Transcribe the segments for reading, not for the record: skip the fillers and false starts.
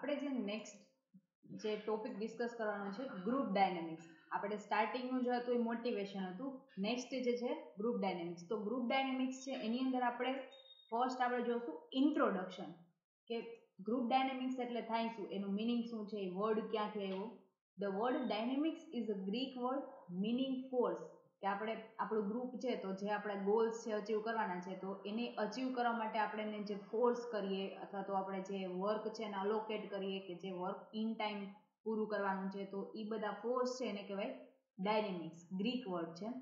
આપણે જે નેક્સ્ટ જે ટોપિક ડિસ્કસ કરવાનો છે ગ્રુપ ડાયનેમિક્સ. આપણે સ્ટાર્ટિંગનું જે હતું એ મોટિવેશન હતું. નેક્સ્ટ જે છે ગ્રુપ ડાયનેમિક્સ. તો ગ્રુપ ડાયનેમિક્સ છે એની અંદર આપણે ફર્સ્ટ આપણે જોશું ઇન્ટ્રોડક્શન, કે ગ્રુપ ડાયનેમિક્સ એટલે થાય શું, એનું મિનિંગ શું છે, એ વર્ડ ક્યાંથી આવ્યો. The word dynamics is a Greek word meaning force, કે આપણે આપણું ગ્રુપ છે તો જે આપણા ગોલ્સ છે અચીવ કરવાના છે, તો એને અચીવ કરવા માટે આપણે એને જે ફોર્સ કરીએ અથવા તો આપણે જે વર્ક છે એને અલોકેટ કરીએ, કે જે વર્ક ઇન ટાઈમ પૂરું કરવાનું છે, તો એ બધા ફોર્સ છે એને કહેવાય ડાયનેમિક્સ, ગ્રીક વર્ડ છે.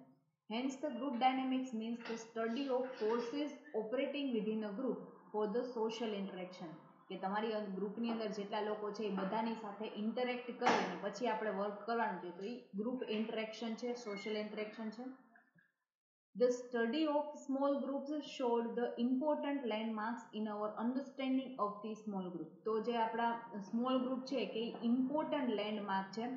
Hence the group dynamics means the study of forces operating within a group for the social interaction, કે તમારી ગ્રુપની અંદર જેટલા લોકો છે એ બધાની સાથે ઇન્ટરેક્ટ કરીને પછી આપણે વર્ક કરવાનું છે, તો એ ગ્રુપ ઇન્ટરેક્શન છે, સોશિયલ ઇન્ટરેક્શન છે. The study of small groups showed the important landmarks in our understanding of the small group. તો જે આપણા સ્મોલ ગ્રુપ છે કે ઇમ્પોર્ટન્ટ લેન્ડમાર્ક છે,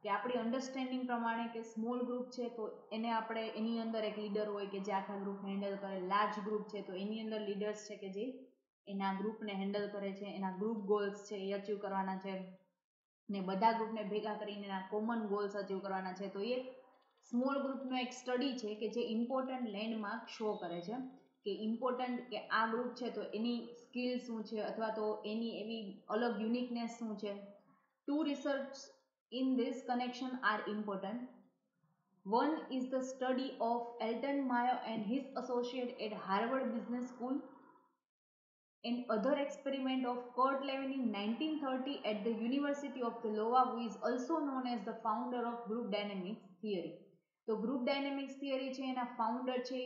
કે આપણી અન્ડરસ્ટેન્ડિંગ પ્રમાણે કે સ્મોલ ગ્રુપ છે તો એને આપણે એની અંદર એક લીડર હોય કે જે આખા ગ્રુપ હેન્ડલ કરે. લાર્જ ગ્રુપ છે તો એની અંદર લીડર્સ છે કે જે એના ગ્રુપને હેન્ડલ કરે છે, એના ગ્રુપ ગોલ્સ છે એ અચીવ કરવાના છે, ને બધા ગ્રુપને ભેગા કરીને એના કોમન ગોલ્સ અચીવ કરવાના છે. તો એ સ્મોલ ગ્રુપનો એક સ્ટડી છે કે જે ઇમ્પોર્ટન્ટ લેન્ડમાર્ક શો કરે છે, કે ઇમ્પોર્ટન્ટ કે આ ગ્રુપ છે તો એની સ્કિલ શું છે અથવા તો એની એવી અલગ યુનિકનેસ શું છે. To research in this connection are important. One is the study of Elton Mayo and his associate at Harvard Business School, and other experiment of Kurt Lewin in 1930 at the University of Iowa, who is also known as the founder of group dynamics theory. તો group dynamics theory છે એના founder છે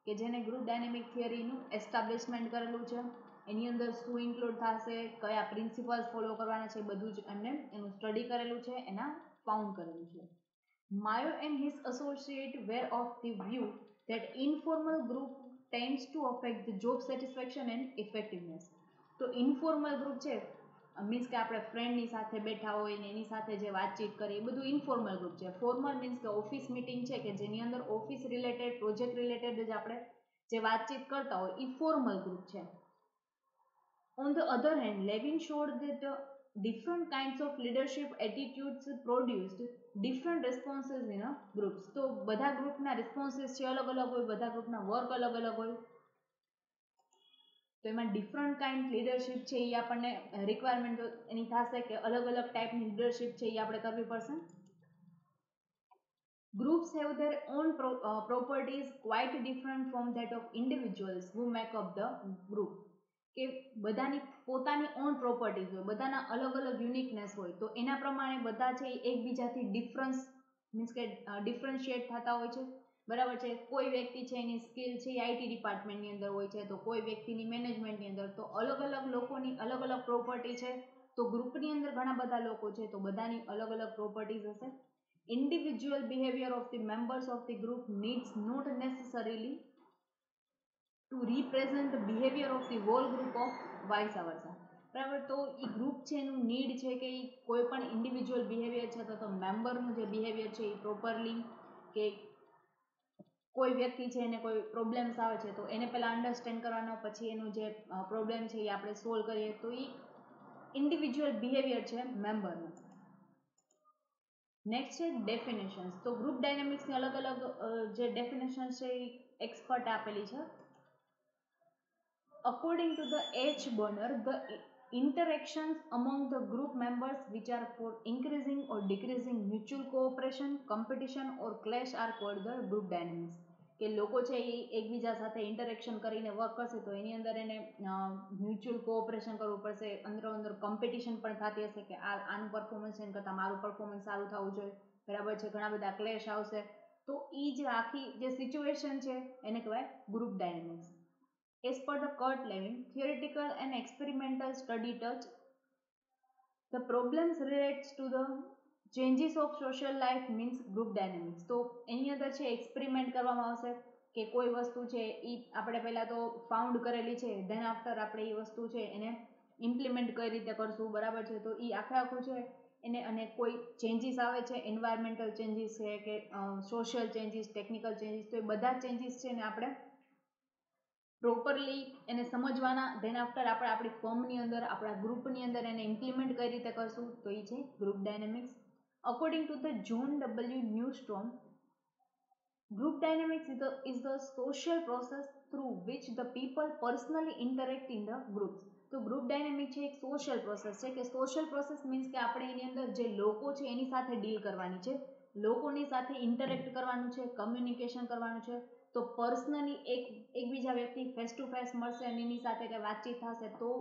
કે જેને group dynamic થિયરીનું establishment કરેલું છે. એની અંદર શું ઇન્ક્લુડ થશે, કયા પ્રિન્સિપલ્સ ફોલો કરવાના છે, બધું જ એમને એનું સ્ટડી કરેલું છે, એના ફાઉન્ડ કરેલું છે. Mayo and his associate were of the view that informal group tends to affect the job satisfaction and effectiveness. તો ઇન્ફોર્મલ ગ્રુપ છે મીન્સ કે આપણે ફ્રેન્ડની સાથે બેઠા હોય ને એની સાથે જે વાતચીત કરીએ એ બધું ઇન્ફોર્મલ ગ્રુપ છે. ફોર્મલ મીન્સ કે ઓફિસ મિટિંગ છે કે જેની અંદર ઓફિસ રિલેટેડ પ્રોજેક્ટ રિલેટેડ જ આપણે જે વાતચીત કરતા હોય એ ફોર્મલ ગ્રુપ છે. On the other hand, Levin showed that different kinds of leadership attitudes produced different responses in a groups. તો બધા ગ્રુપના રિસ્પોન્સીસ છે અલગ અલગ હોય, બધા ગ્રુપના વર્ક અલગ અલગ હોય, તો એમાં ડિફરન્ટ કાઇન્ડ લીડરશિપ છે એ આપણને રિક્વાયરમેન્ટ એની થશે કે અલગ અલગ ટાઈપની લીડરશિપ છે એ આપણે કરવી પડશે. Groups have their own properties quite different from that of individuals who make up the group. કે બધાની પોતાની ઓન પ્રોપર્ટીઝ હોય, બધાના અલગ અલગ યુનિકનેસ હોય, તો એના પ્રમાણે બધા છે એ એકબીજાથી ડિફરન્સ મીન્સ કે ડિફરન્શિએટ થતા હોય છે. બરાબર છે. કોઈ વ્યક્તિ છે એની સ્કિલ છે એ આઈટી ડિપાર્ટમેન્ટની અંદર હોય છે, તો કોઈ વ્યક્તિની મેનેજમેન્ટની અંદર, તો અલગ અલગ લોકોની અલગ અલગ પ્રોપર્ટી છે. તો ગ્રુપની અંદર ઘણા બધા લોકો છે તો બધાની અલગ અલગ પ્રોપર્ટીઝ હશે. Individual behavior of the members of the group needs not necessarily to represent the behavior of the whole group of vice versa. બરાબર. તો એ ગ્રુપ છે એનું નીડ છે કે એ કોઈ પણ ઇન્ડિવિજ્યુઅલ બિહેવિયર છે તો મેમ્બરનું જે બિહેવિયર છે એ પ્રોપરલી, કે કોઈ વ્યક્તિ છે એને કોઈ પ્રોબ્લેમ્સ આવે છે તો એને પહેલાં અન્ડરસ્ટેન્ડ કરવાનો, પછી એનું જે પ્રોબ્લેમ છે એ આપણે સોલ્વ કરીએ, તો એ ઇન્ડિવિજ્યુઅલ બિહેવિયર છે મેમ્બરનું. નેક્સ્ટ છે ડેફિનેશન્સ. તો ગ્રુપ ડાયનેમિક્સની અલગ અલગ જે ડેફિનેશન્સ છે એ એક્સપર્ટ આપેલી છે. According to the H. Bonner, the interactions among the group members which are for increasing or decreasing mutual cooperation, competition or clash are called the group dynamics. કે લોકો છે એ એકબીજા સાથે ઇન્ટરેક્શન કરીને વર્ક કરશે તો એની અંદર એને મ્યુચ્યુઅલ કોઓપરેશન કરવું પડશે, અંદરો અંદર કોમ્પિટિશન પણ થતી હશે કે આનું પરફોર્મન્સ એના કરતાં મારું પરફોર્મન્સ સારું થવું જોઈએ. બરાબર છે. ઘણા બધા ક્લેશ આવશે. તો એ જે આખી જે સિચ્યુએશન છે એને કહેવાય group dynamics. As per the Kurt Lewin, theoretical and experimental study touch the problems relates to the changes of social life means group dynamics. તો એની અંદર છે એક્સપેરિમેન્ટ કરવામાં આવશે કે કોઈ વસ્તુ છે એ આપણે પહેલાં તો ફાઉન્ડ કરેલી છે, ધેન આફ્ટર આપણે એ વસ્તુ છે એને ઇમ્પ્લિમેન્ટ કઈ રીતે કરશું. બરાબર છે. તો એ આખું છે એને, અને કોઈ ચેન્જીસ આવે છે, એન્વાયરમેન્ટલ ચેન્જીસ છે કે સોશિયલ ચેન્જીસ, ટેકનિકલ ચેન્જીસ, તો એ બધા ચેન્જીસ છે ને આપણે પ્રોપરલી એને સમજવાના, ધેન આફ્ટર આપણે આપણી ફર્મની અંદર, આપણા ગ્રુપની અંદર એને ઇમ્પ્લિમેન્ટ કઈ રીતે કરશું, તો એ છે group dynamics. According to the John W Newstrom, group dynamics is the social process through which the people personally interact in the groups. તો ગ્રુપ ડાયનેમિક છે એક સોશિયલ પ્રોસેસ છે, કે સોશિયલ પ્રોસેસ મીન્સ કે આપણે એની અંદર જે લોકો છે એની સાથે ડીલ કરવાની છે, લોકોની સાથે ઇન્ટરેક્ટ કરવાનું છે, કમ્યુનિકેશન કરવાનું છે. તો પર્સનલી એકબીજા વ્યક્તિ ફેસ ટુ ફેસ મળશે અને એની સાથે કંઈ વાતચીત થશે તો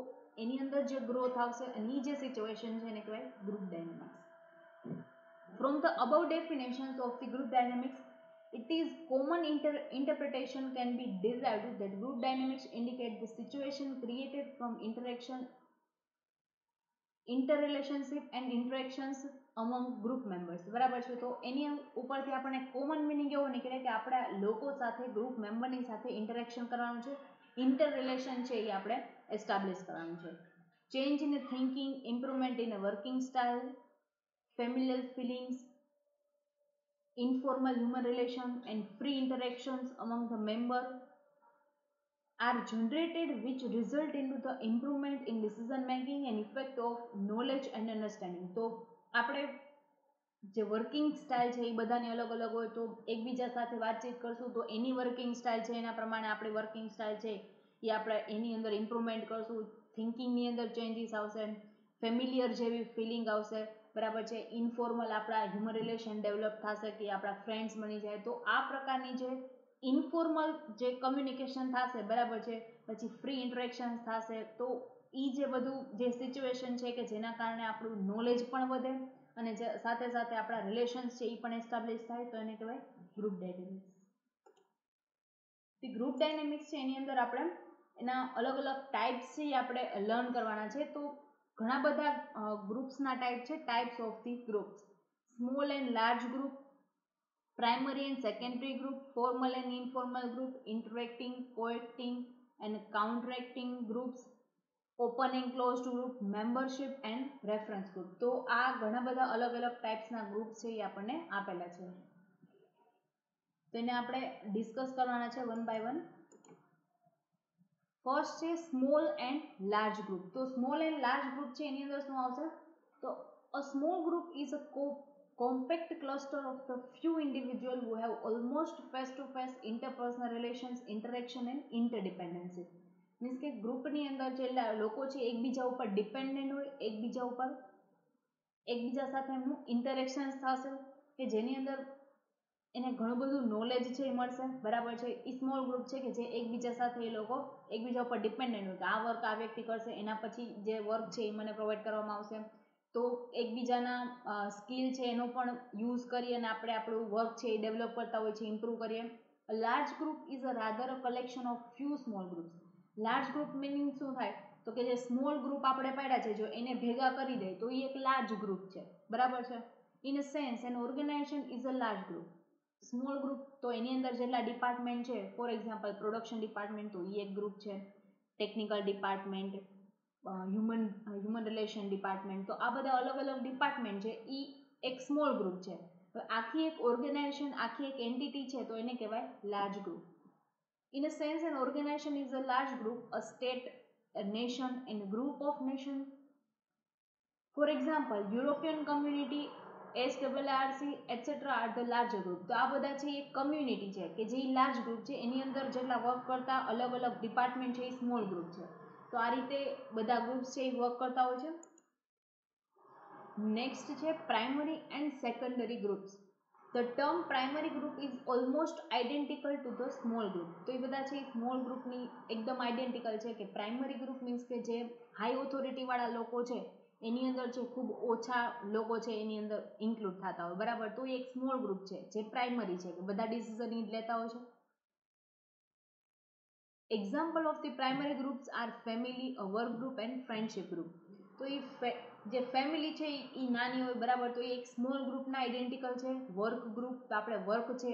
એની અંદર જે ગ્રોથ આવશે અને એ જે સિચ્યુએશન છે એને કહેવાય group dynamics. From the above definitions of the group dynamics, it is common interpretation can be derived that group dynamics indicate the situation created from interaction, interrelationship and interactions among group members. બરાબર છે. તો એની ઉપરથી આપણને common meaning એવો નીકળે કે આપણા લોકો સાથે, ગ્રુપ મેમ્બરની સાથે ઇન્ટરેક્શન કરવાનું છે, ઇન્ટર રિલેશન છે એ આપણે એસ્ટાબ્લિશ કરવાનું છે. Change in thinking, improvement in working style, familial feelings, informal human relation and free interactions among the member are generated which result into the improvement in decision making and effect of knowledge and understanding. તો આપણે જે working style છે એ બધાની અલગ અલગ હોય, તો એકબીજા સાથે વાતચીત કરશું તો એની વર્કિંગ સ્ટાઇલ છે એના પ્રમાણે આપણી વર્કિંગ સ્ટાઇલ છે એ આપણે એની અંદર ઇમ્પ્રુવમેન્ટ કરશું, થિંકિંગની અંદર ચેન્જીસ આવશે, ફેમિલિયર જેવી ફિલિંગ આવશે, બરાબર છે, ઇનફોર્મલ આપણા હ્યુમન રિલેશન ડેવલપ થશે કે આપણા ફ્રેન્ડ્સ બની જાય. તો આ પ્રકારની જે ઇનફોર્મલ જે કમ્યુનિકેશન થશે, બરાબર છે, પછી ફ્રી ઇન્ટરેક્શન થશે, તો એ જે બધું જે સિચ્યુએશન છે કે જેના કારણે આપણું નોલેજ પણ વધે અને સાથે સાથે આપણા રિલેશન્સ છે એ પણ એસ્ટાબ્લિશ થાય, તો એને કહેવાય ગ્રુપ ડાયનેમિક્સ. ગ્રુપ ડાયનેમિક્સ છે એની અંદર આપણે એના અલગ અલગ ટાઈપ્સ છે એ આપણે લર્ન કરવાના છે. તો ઘણા બધા ગ્રુપ્સના ટાઈપ છે. Types of the groups: small and large group, primary and secondary group, formal and informal group, interacting, coacting and counteracting groups, open and closed group, membership and reference group. તો આ ઘણા બધા અલગ અલગ ટાઈપ્સના ગ્રુપ છે એ આપણને આપેલા છે. તો એને આપણે ડિસ્કસ કરવાના છે વન બાય વન. ફર્સ્ટ છે સ્મોલ એન્ડ લાર્જ ગ્રુપ. તો સ્મોલ એન્ડ લાર્જ ગ્રુપ છે એની અંદર શું આવશે, તો a small group is a compact cluster of the few individuals who have almost face-to-face interpersonal relations, interaction and interdependency. Means કે ગ્રુપની અંદર જે લોકો છે એકબીજા ઉપર ડિપેન્ડન્ટ હોય, એકબીજા સાથે એમનું ઇન્ટરેક્શન થશે કે જેની અંદર એને ઘણું બધું નોલેજ છે એ મળશે, બરાબર છે. એ સ્મોલ ગ્રુપ છે કે જે એકબીજા સાથે એ લોકો એકબીજા ઉપર ડિપેન્ડન્ટ હોય કે આ વર્ક આ વ્યક્તિ કરશે, એના પછી જે વર્ક છે એ મને પ્રોવાઈડ કરવામાં આવશે. તો એકબીજાના સ્કિલ છે એનો પણ યુઝ કરી અને આપણે આપણું વર્ક છે એ ડેવલપ કરતા હોય છે, ઇમ્પ્રૂવ કરીએ. Large group is a rather a collection of few small groups. Large group meaning શું થાય, તો કે જે સ્મોલ ગ્રુપ આપણે પાડ્યા છે જો એને ભેગા કરી દે તો એ એક લાર્જ ગ્રુપ છે, બરાબર છે. In a sense an organisation is a large group. Small group તો એની અંદર જેટલા ડિપાર્ટમેન્ટ છે, ફોર એક્ઝામ્પલ પ્રોડક્શન ડિપાર્ટમેન્ટ તો એ એક ગ્રુપ છે, technical department, human relation department, તો આ બધા અલગ અલગ ડિપાર્ટમેન્ટ છે એ એક સ્મોલ ગ્રુપ છે. આખી એક ઓર્ગેનાઇઝેશન, આખી એક એન્ટિટી છે તો એને કહેવાય large group. In a sense, an organization is a large group, a state, a nation, and a group of nations. For example, European Community, SRRC, etc. are the larger group. તો આ બધા છે એક community છે કે જે large group છે, એની અંદર જેટલા વર્ક કરતા અલગ અલગ ડિપાર્ટમેન્ટ છે એ સ્મોલ ગ્રુપ છે. તો આ રીતે બધા ગ્રુપ્સ છે એ વર્ક કરતા હોય છે. નેક્સ્ટ છે primary and secondary groups. The term primary group is almost identical to the small group. તો એ બધા છે સ્મોલ ગ્રુપની એકદમ આઈડેન્ટિકલ છે કે પ્રાઇમરી ગ્રુપ મીન્સ કે જે હાઈ ઓથોરિટીવાળા લોકો છે એની અંદર છે ખૂબ ઓછા લોકો છે એની અંદર ઇન્ક્લુડ થતા હોય, બરાબર. તો એ એક સ્મોલ ગ્રુપ છે જે પ્રાઇમરી છે કે બધા ડિસિઝન લેતા હોય છે. Example of the primary groups are family, a work group and friendship group. તો એ જે ફેમિલી છે એ નાની હોય, બરાબર, તો એ એક સ્મોલ ગ્રુપના આઈડેન્ટિકલ છે. વર્ક ગ્રુપ તો આપણે વર્ક છે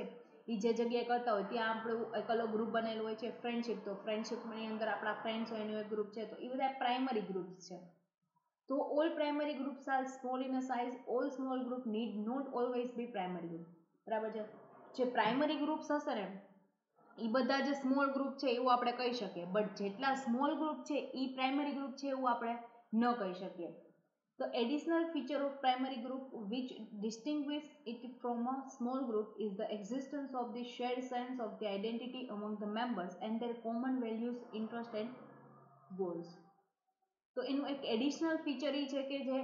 એ જે જગ્યાએ કરતા હોય ત્યાં આપણું એક અલગ ગ્રુપ બનેલું હોય છે. ફ્રેન્ડશિપ તો ફ્રેન્ડશિપની અંદર આપણા ફ્રેન્ડ્સ હોય એનું એક ગ્રુપ છે. તો એ બધા પ્રાઇમરી ગ્રુપ્સ છે. તો all primary groups are small in a size. All small group need not always be primary group, બરાબર છે. જે પ્રાઇમરી ગ્રુપ્સ હશે ને એ બધા જે સ્મોલ ગ્રુપ છે એવું આપણે કહી શકીએ, બટ જેટલા સ્મોલ ગ્રુપ છે એ પ્રાઇમરી ગ્રુપ છે એવું આપણે ન કહી શકીએ. The additional feature of primary group which distinguishes it from a small group is the existence of the shared sense of the identity among the members and their common values, interests and goals. તો એનું એક additional feature એ છે કે જે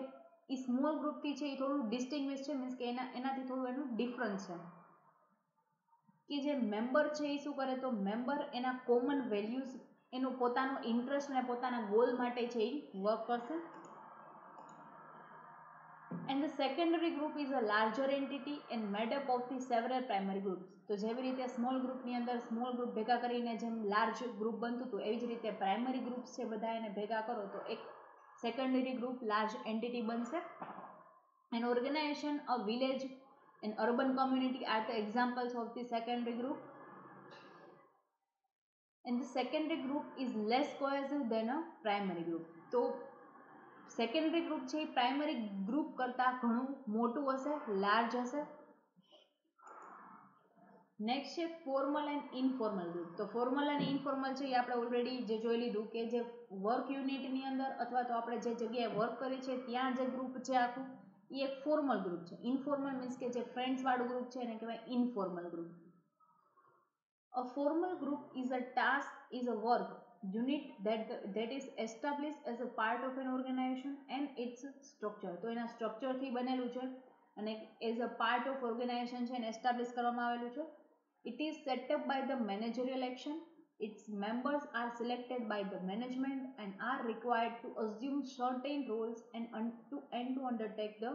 એ small ગ્રુપથી છે એ થોડું distinguish છે, means કે એનાથી થોડું એનું ડિફરન્સ છે કે જે મેમ્બર છે એ શું કરે, તો મેમ્બર એના કોમન વેલ્યુઝ, એનો પોતાનો ઇન્ટરેસ્ટ અને પોતાના ગોલ માટે છે એ વર્ક કરશે. And the secondary group is a larger entity and made up of the several primary groups. તો જેવી રીતે સ્મોલ ગ્રુપની અંદર સ્મોલ ગ્રુપ ભેગા કરીને જેમ લાર્જ ગ્રુપ બનતું હતું, એવી જ રીતે પ્રાઇમરી ગ્રુપ્સ છે બધા એને ભેગા કરો તો એક સેકન્ડરી ગ્રુપ લાર્જ એન્ટિટી બનશે. An organization, a village, an urban community are the examples of the secondary group. And the secondary group is less cohesive than a primary group. તો secondary group છે એ primary group કરતાં ઘણું મોટું હશે, large હશે. Next છે formal and informal group. તો formal અને ઇનફોર્મલ છે એ આપણે ઓલરેડી જે જોઈ લીધું કે જે વર્ક યુનિટની અંદર અથવા તો આપણે જે જગ્યાએ વર્ક કરીએ છીએ ત્યાં જે ગ્રુપ છે આખું એ એક ફોર્મલ ગ્રુપ છે. ઇનફોર્મલ મીન્સ કે જે ફ્રેન્ડ્સવાળું ગ્રુપ છે એને કહેવાય informal group. A formal group is a task, is a work unit that is established as a part of an organization and its structure. તો એના સ્ટ્રક્ચરથી બનેલું છે અને as a part of organisation છે એને એસ્ટાબ્લિશ કરવામાં આવેલું છે. It is set up by the managerial action. Its members are selected by the management and are required to assume certain roles and to undertake the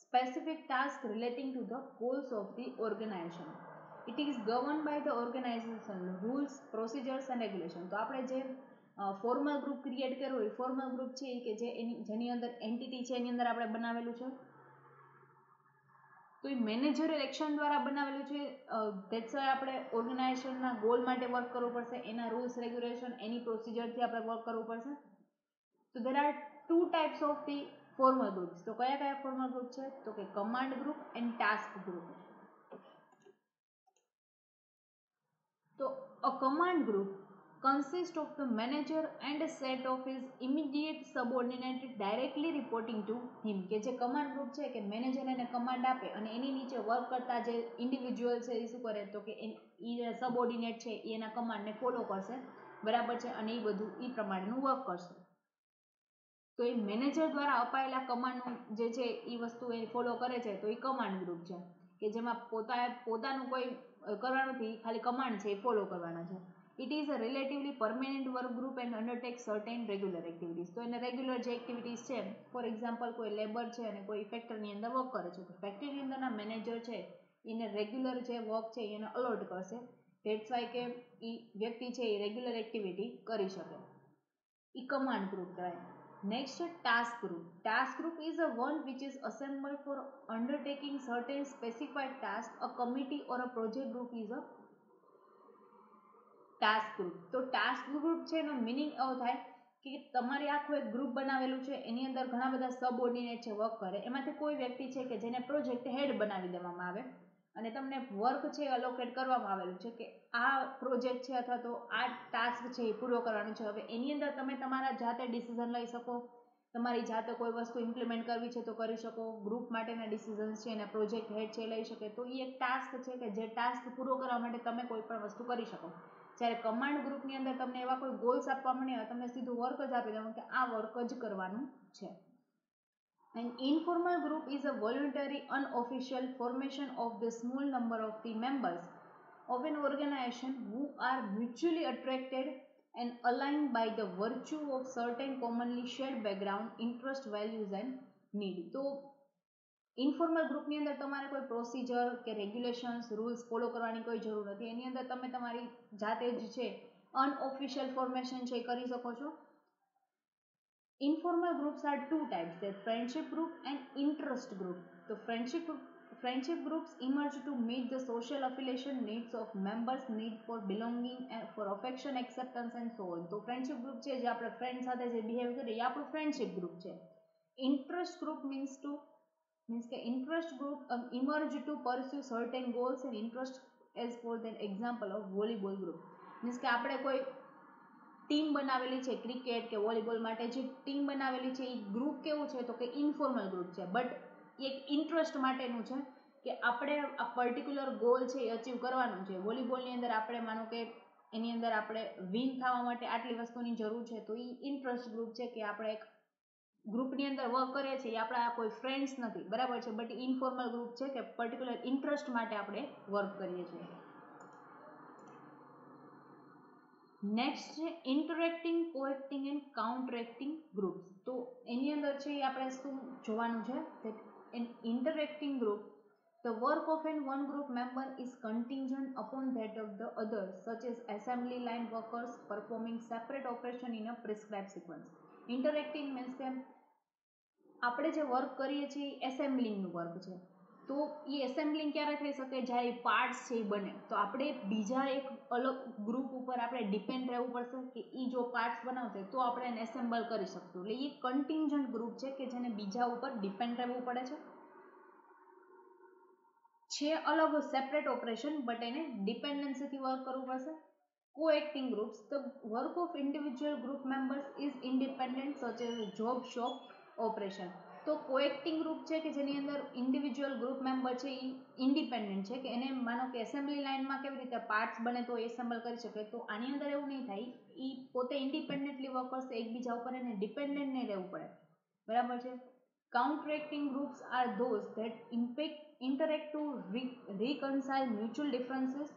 specific tasks relating to the goals of the organization. It is governed by the organizational rules, procedures and regulations. તો આપણે જે formal group create કર્યો હોય, formal group છે કે જેની અંદર entity છે એની અંદર આપણે બનાવેલું છે, તો એ મેનેજરિયલ એક્શન દ્વારા બનાવેલું છે. ધેટ્સ વાય આપણે ઓર્ગેનાઇઝેશનના ગોલ માટે વર્ક કરવું પડશે, એના રૂલ્સ રેગ્યુલેશન એની પ્રોસિજરથી આપણે વર્ક કરવું પડશે. તો there are two types of the formal groups. તો કયા કયા ફોર્મલ ગ્રુપ છે, તો કે command group and task group. તો a command group consists of the manager and a set of his immediate subordinate directly reporting to him. કે જે command group છે કે મેનેજર એને કમાન્ડ આપે અને એની નીચે વર્ક કરતા જે ઇન્ડિવિજ્યુઅલ છે એ શું કરે, તો કે એ સબઓર્ડિનેટ છે એ એના કમાન્ડને ફોલો કરશે, બરાબર છે, અને એ બધું એ પ્રમાણેનું વર્ક કરશે. તો એ મેનેજર દ્વારા અપાયેલા કમાન્ડનું જે છે એ વસ્તુ એ ફોલો કરે છે, તો એ કમાન્ડ ગ્રુપ છે કે જેમાં પોતાનું કોઈ કરવાનું નથી, ખાલી કમાન્ડ છે એ ફોલો કરવાના છે. It is a relatively permanent work group and undertake certain regular activities. તો એને રેગ્યુલર જે એક્ટિવિટીઝ છે, ફોર એક્ઝામ્પલ કોઈ લેબર છે અને કોઈ ફેક્ટરીની અંદર વર્ક કરે છે, તો ફેક્ટરીની અંદરના મેનેજર છે એને રેગ્યુલર જે વર્ક છે એને અલોટ કરશે. ધેટ્સ વાય કે એ વ્યક્તિ છે એ રેગ્યુલર એક્ટિવિટી કરી શકે. એ કમાન્ડ ગ્રુપ કહેવાય. Next છે task group. Task group is a one which is assembled for undertaking certain specified tasks. A committee or a project group is a task group. તો task group છે એનો meaning એવો થાય કે તમારે આખું એક ગ્રુપ બનાવેલું છે, એની અંદર ઘણા બધા સબઓર્ડિનેટ છે વર્ક કરે, એમાંથી કોઈ વ્યક્તિ છે કે જેને પ્રોજેક્ટ હેડ બનાવી દેવામાં આવે અને તમને વર્ક છે અલોકેટ કરવામાં આવેલું છે કે આ પ્રોજેક્ટ છે અથવા તો આ ટાસ્ક છે એ પૂરો કરવાનું છે. હવે એની અંદર તમે તમારા જાતે ડિસિઝન લઈ શકો, તમારી જાતે કોઈ વસ્તુ ઇમ્પ્લિમેન્ટ કરવી છે તો કરી શકો, ગ્રુપ માટેના ડિસિઝન્સ છે એના પ્રોજેક્ટ હેડ છે લઈ શકે. તો એ એક ટાસ્ક છે કે જે ટાસ્ક પૂરો કરવા માટે તમે કોઈ પણ વસ્તુ કરી શકો. જ્યારે કમાન્ડ ગ્રુપની અંદર તમને એવા કોઈ ગોલ્સ આપવામાં નહીં આવે, તમને સીધું વર્ક જ આપી દેવાનું કે આ વર્ક જ કરવાનું છે. An informal group is a voluntary, unofficial formation of the small number of the members of an organization who are mutually attracted and aligned by the virtue of certain commonly shared background, interest, values and need. તો informal ગ્રુપની અંદર તમારે કોઈ procedure કે regulations rules follow કરવાની કોઈ જરૂર નથી. એની અંદર તમે તમારી જાતે જ છે અનઓફિશિયલ ફોર્મેશન છે એ કરી શકો છો. Informal groups are two types, the friendship group and interest group. So friendship groups emerge to meet the social affiliation needs of members, need for belonging and for affection, acceptance and so on. તો friendship group છે જે આપણે friend સાથે જે behave કરીએ એ આપણું friendship group છે. Interest group means કે interest group emerge to pursue certain goals and interest as for then example of volleyball group. Means કે આપણે કોઈ ટીમ બનાવેલી છે ક્રિકેટ કે વોલીબોલ માટે, જે ટીમ બનાવેલી છે એ ગ્રુપ કેવું છે તો કે ઇન્ફોર્મલ ગ્રુપ છે, બટ એક ઇન્ટરેસ્ટ માટેનું છે કે આપણે આ પર્ટિક્યુલર ગોલ છે એ અચીવ કરવાનું છે. વોલીબોલની અંદર આપણે માનો કે એની અંદર આપણે વિન થવા માટે આટલી વસ્તુની જરૂર છે, તો એ ઇન્ટરેસ્ટ ગ્રુપ છે કે આપણે એક ગ્રુપની અંદર વર્ક કરીએ છીએ, આપણા કોઈ ફ્રેન્ડ્સ નથી, બરાબર છે, બટ ઇન્ફોર્મલ ગ્રુપ છે કે પર્ટિક્યુલર ઇન્ટરેસ્ટ માટે આપણે વર્ક કરીએ છીએ. નેક્સ્ટ છે interacting, coacting and counteracting groups. તો એની અંદર છે એ આપણે શું જોવાનું છે કે an interacting group, the work of one group member is contingent upon that of the others, such as assembly line workers performing separate operation in a prescribed sequence. Interacting means કે આપણે જે વર્ક કરીએ છીએ એસેમ્બલિંગનું work છે, તો એ assembling ક્યારે થઈ શકે, જ્યારે પાર્ટ્સ છે એ બને, તો આપણે બીજા એક અલગ ગ્રુપ ઉપર આપણે ડિપેન્ડ રહેવું પડશે કે એ જો પાર્ટ્સ બનાવશે તો આપણે એને એસેમ્બલ કરી શકશું. એટલે એ કન્ટિન્જન્ટ ગ્રુપ છે કે જેને બીજા ઉપર ડિપેન્ડ રહેવું પડે છે અલગ સેપરેટ ઓપરેશન, બટ એને ડિપેન્ડન્સીથી વર્ક કરવું પડશે. Coacting groups, the work of individual group members is independent such as job shop operation. તો કોએક્ટિંગ ગ્રુપ છે કે જેની અંદર ઇન્ડિવિજ્યુઅલ ગ્રુપ મેમ્બર છે એ ઇન્ડિપેન્ડન્ટ છે કે એને માનો કે એસેમ્બલી લાઇનમાં કેવી રીતે પાર્ટ્સ બને તો એસેમ્બલ કરી શકે, તો આની અંદર એવું નહીં થાય, એ પોતે ઇન્ડિપેન્ડન્ટલી વર્ક કરશે, એકબીજા ઉપર એને ડિપેન્ડન્ટ નહીં રહેવું પડે, બરાબર છે. Counteracting groups are those that interact to reconcile mutual differences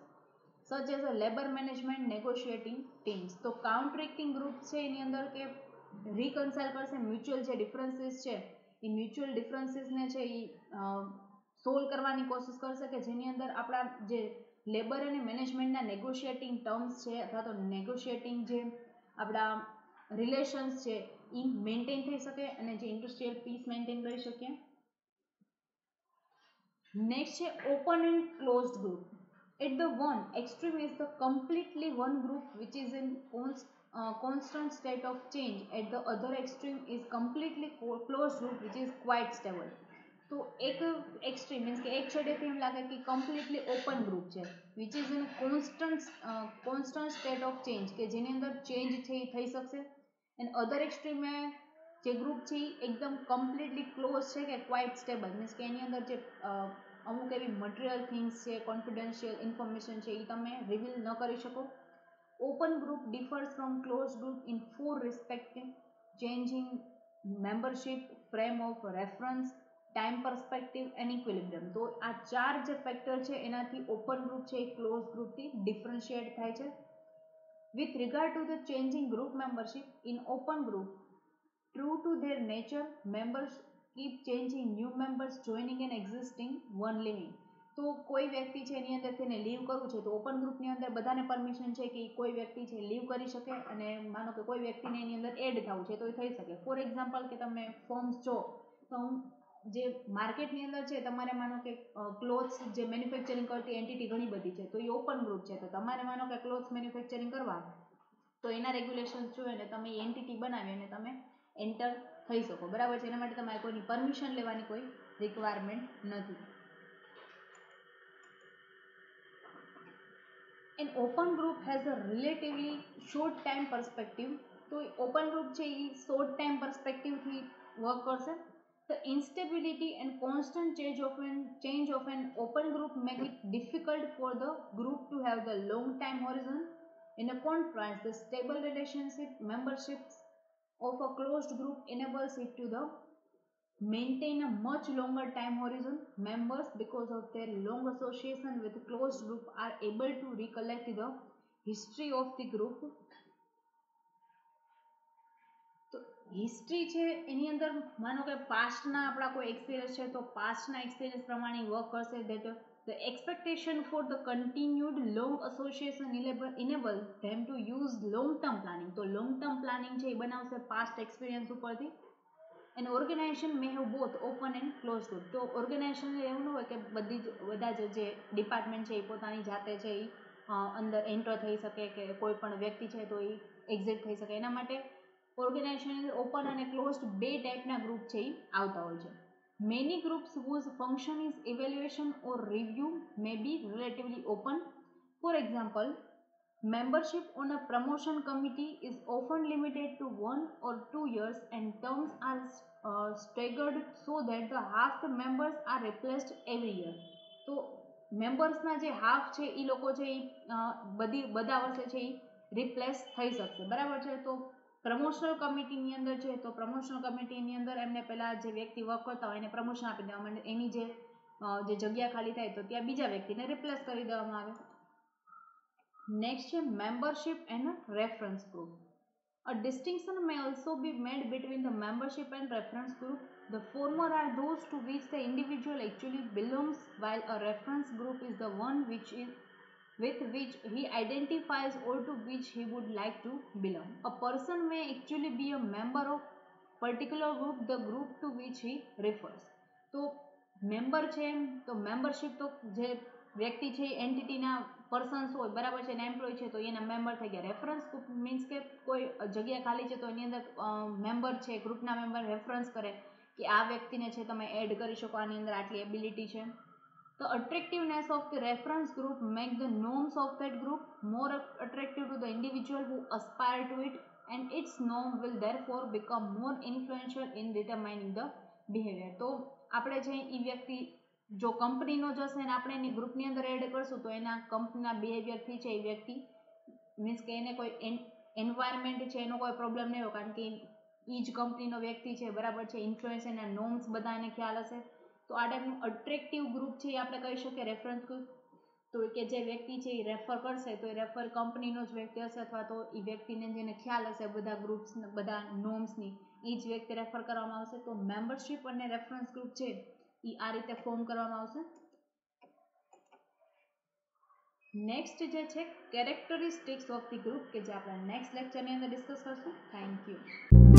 such as a labor management negotiating teams. તો counteracting group છે એની અંદર કે reconcile કરશે મ્યુચ્યુઅલ જે ડિફરન્સીસ છે એ મ્યુચ્યુઅલ ડિફરન્સીસને છે એ સોલ્વ કરવાની કોશિશ કરશે કે જેની અંદર આપણા જે લેબર અને મેનેજમેન્ટના નેગોશિએટિંગ ટર્મ્સ છે અથવા તો નેગોશિએટિંગ જે આપણા રિલેશન્સ છે એ મેન્ટેન થઈ શકે અને જે ઇન્ડસ્ટ્રીયલ પીસ મેન્ટેન કરી શકીએ. નેક્સ્ટ છે open and closed group. At the one extreme is the completely one group which is in constant state of change. At the other extreme is completely closed group which is quite stable. તો એક extreme means કે એક છેડેથી એમ લાગે કે completely open group છે which is in constant state of change કે જેની અંદર ચેન્જ છે એ થઈ શકશે. એન્ડ અધર એક્સ્ટ્રીમે જે ગ્રુપ છે એ એકદમ કમ્પ્લીટલી ક્લોઝ છે કે ક્વાઇટ સ્ટેબલ મીન્સ કે એની અંદર જે અમુક એવી મટીરિયલ થિંગ્સ છે, કોન્ફિડેન્શિયલ ઇન્ફોર્મેશન છે એ તમે રિવીલ ન કરી શકો. Open group differs from close group in 4 respective: changing membership, frame of reference, time perspective and equilibrium. તો આ 4 જે ફેક્ટર છે એનાથી ઓપન ગ્રુપ છે એ ક્લોઝ ગ્રુપથી ડિફરન્શિએટ થાય છે. With regard to the changing group membership in open group, true to their nature, members keep changing, new members joining and existing, one leaving. તો કોઈ વ્યક્તિ છે એની અંદર તેને લીવ કરવું છે તો ઓપન ગ્રુપની અંદર બધાને પરમિશન છે કે કોઈ વ્યક્તિ છે લીવ કરી શકે અને માનો કે કોઈ વ્યક્તિને એની અંદર એડ થવું છે તો એ થઈ શકે. ફોર એક્ઝામ્પલ કે તમે ફોર્મ્સ જો તો જે માર્કેટની અંદર છે તમારે માનો કે ક્લોથ્સ જે મેન્યુફેક્ચરિંગ કરતી એન્ટિટી ઘણી બધી છે તો એ ઓપન ગ્રુપ છે, તો તમારે માનો કે ક્લોથ્સ મેન્યુફેક્ચરિંગ કરવા તો એના રેગ્યુલેશન્સ જોઈએ ને તમે એન્ટિટી બનાવી અને તમે એન્ટર થઈ શકો, બરાબર છે. એના માટે તમારે કોઈની પરમિશન લેવાની કોઈ રિક્વાયરમેન્ટ નથી. An open group has a relatively short time perspective. તો ઓપન ગ્રુપ છે એ શોર્ટ ટાઈમ પર્સપેક્ટિવથી વર્ક કરશે. The instability and constant change of an open group make it difficult for the group to have the long time horizon. In a contrast, the stable relationship memberships of a closed group enables it to maintain a much longer time horizon. Members, because of their long association with closed group, are able to recollect the history of the group. તો history છે એની અંદર માનો કે પાસ્ટના આપણા કોઈ experience છે તો પાસ્ટના experience પ્રમાણે વર્ક કરશે. That the expectation for the continued long association enable them to use long term planning. તો long term planning છે એ બનાવશે પાસ્ટ એક્સપિરિયન્સ ઉપરથી. And organisation may have both open and close group. તો organisation એવું ન હોય કે બધા જે ડિપાર્ટમેન્ટ છે એ પોતાની જાતે છે એ અંદર એન્ટર થઈ શકે કે કોઈ પણ વ્યક્તિ છે તો એ એક્ઝિટ થઈ શકે. એના માટે ઓર્ગેનાઇઝેશન ઓપન અને ક્લોઝડ બે ટાઈપના ગ્રુપ છે એ આવતા હોય છે. Many groups whose function is evaluation or review may be relatively open. For example, membership on a promotion committee is often limited to 1 or 2 years and terms are staggered so that the half the members are replaced every year. તો મેમ્બર્સના જે half છે એ લોકો છે એ બધા વર્ષે છે એ replace થઈ શકશે, બરાબર છે. તો પ્રમોશનલ કમિટીની અંદર છે તો પ્રમોશનલ કમિટીની અંદર એમને પહેલા જે વ્યક્તિ વર્ક કરતા હોય એને પ્રમોશન આપી દેવામાં આવે, એની જે જગ્યા ખાલી થાય તો ત્યાં બીજા વ્યક્તિને રિપ્લેસ કરી દેવામાં આવે. નેક્સ્ટ છે membership and reference group. A distinction may also be made between the membership and reference group. The former are those to which the individual actually belongs, while a reference group is the one with which he identifies or to which he would like to belong. A person may actually be a member of particular group, the group to which he refers. તો member છે તો membership તો જે વ્યક્તિ છે એન્ટિટીના persons હોય, બરાબર છે, એના એમ્પ્લોય છે તો એના મેમ્બર થઈ ગયા. રેફરન્સ ગ્રુપ મીન્સ કે કોઈ જગ્યા ખાલી છે તો એની અંદર મેમ્બર છે, ગ્રુપના મેમ્બર રેફરન્સ કરે કે આ વ્યક્તિને છે તમે એડ કરી શકો, આની અંદર આટલી એબિલિટી છે. The attractiveness of the reference group make the norms of that group more attractive to the individual who aspire to it, and its norm will therefore become more influential in determining the behavior. તો આપણે છે એ વ્યક્તિ જો કંપનીનો જશે ને આપણે એની ગ્રુપની અંદર એડ કરશું તો એના કંપનીના બિહેવિયરથી છે એ વ્યક્તિ મીન્સ કે એને કોઈ એન્વાયરમેન્ટ છે એનો કોઈ પ્રોબ્લેમ નહીં હોય, કારણ કે એ જ કંપનીનો વ્યક્તિ છે, બરાબર છે. ઇન્ફ્લુએન્સ એના નોર્મ્સ બધા એને ખ્યાલ હશે. તો આ ટાઈપનું અટ્રેક્ટિવ ગ્રુપ છે એ આપણે કહી શકીએ રેફરન્સ ગ્રુપ. તો કે જે વ્યક્તિ છે એ રેફર કરશે તો એ રેફર કંપનીનો જ વ્યક્તિ હશે, અથવા તો એ વ્યક્તિને જેને ખ્યાલ હશે બધા ગ્રુપ્સ બધા નોર્મ્સની, એ જ વ્યક્તિ રેફર કરવામાં આવશે. તો મેમ્બરશિપ અને રેફરન્સ ગ્રુપ છે એ આ રીતે ફોર્મ કરવામાં આવશે. નેક્સ્ટ જે છે કેરેક્ટરિસ્ટિક્સ ઓફ ધી ગ્રુપ, કે જે આપણે નેક્સ્ટ લેક્ચરની અંદર ડિસ્કસ કરશું. Thank you.